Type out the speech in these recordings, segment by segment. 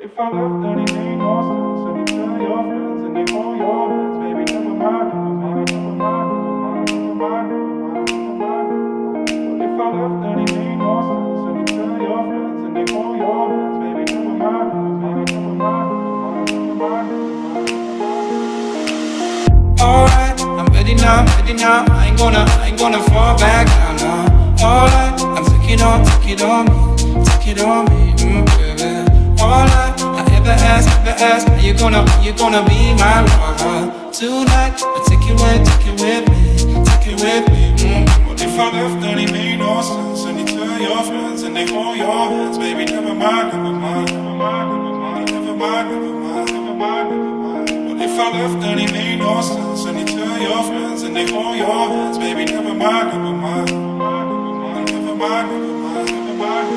If I left, then it made no sense. And you tell your friends and they hold your hands. Baby, never mind, never mind, never mind, never mind, never mind, never mind, never mind. But if I left, then it made no sense. And you tell your friends and they hold your hands. Baby, never mind, never mind, never mind, never mind, never mind. Alright, I'm ready now, ready now. I ain't gonna fall back down now. Alright, I'm taking on me, take it on me, baby. Alright, I ever ask, are you gonna be my lover tonight? I take it with me. What if I left, then it made no sense? And you tell your friends and they hold your hands, baby, never mind, never mind, never mind, never mind, never mind, never mind, never mind, never mind. What if I left, then it made no sense? And you tell your friends and they hold your hands, baby, never mind, never mind, never mind, never mind, never mind, never mind.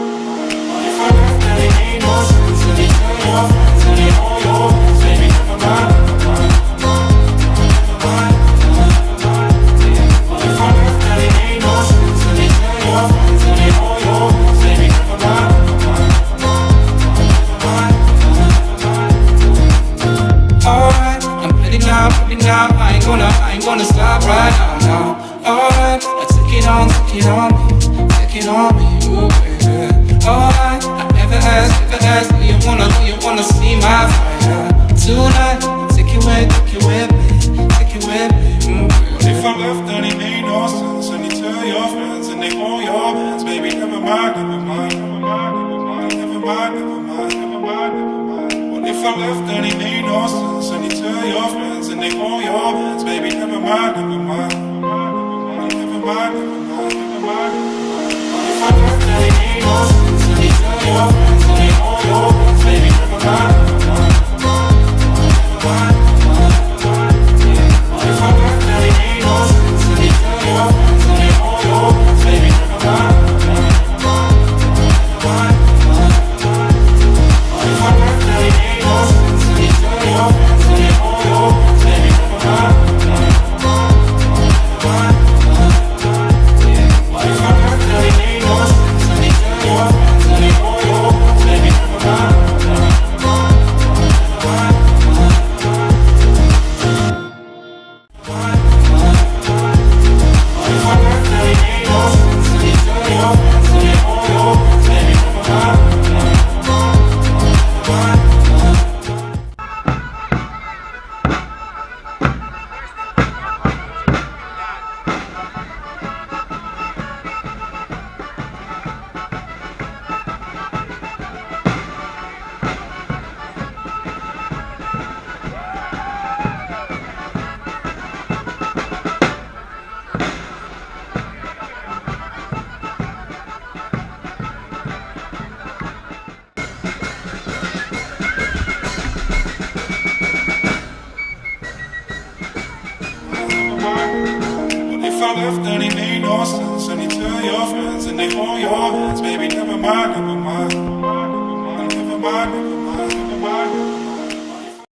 What if I left, then it made no sense? And you tell your friends and they hold your hands, baby, never mind, never mind, never mind, never mind. What if I left, then it made no sense? And you tell your friends and they hold your hands, baby, never mind, never mind, never mind, never mind. Alright, I'm ready now. I ain't gonna stop right now. Alright, I take it on me, ooh baby. Alright, I never ask, do you wanna see my fire tonight? Take it with me, But if I left, then it made no sense. And you tell your friends and they hold your hands, baby, never mind, never mind, never mind, never mind, never mind, never mind, never mind, never mind. What if I left, then it made no sense? And you tell your friends and they hold your hands, baby, never mind, never mind, never mind, never mind, never mind, never mind. What if I left, then it made no sense? And you tell your friends and they hold your hands, baby, never mind, never mind, never mind, never mind. What if I left, then it made no sense? And you tell your friends and they hold your hands, baby, never mind, never mind, never mind, never mind. What if I left, then it made no sense? And you tell your friends and they hold your hands, baby, never mind, never mind, never mind. What if I left, then it made no sense? And you tell your friends and they hold your hands, baby, never mind, never mind, never mind. What if I left, then it made no sense? And you tell your friends and they hold your hands, baby, never mind, never mind, never mind. If I left, then it made no sense. And you tell your friends and they hold your hands, baby, never mind, never mind.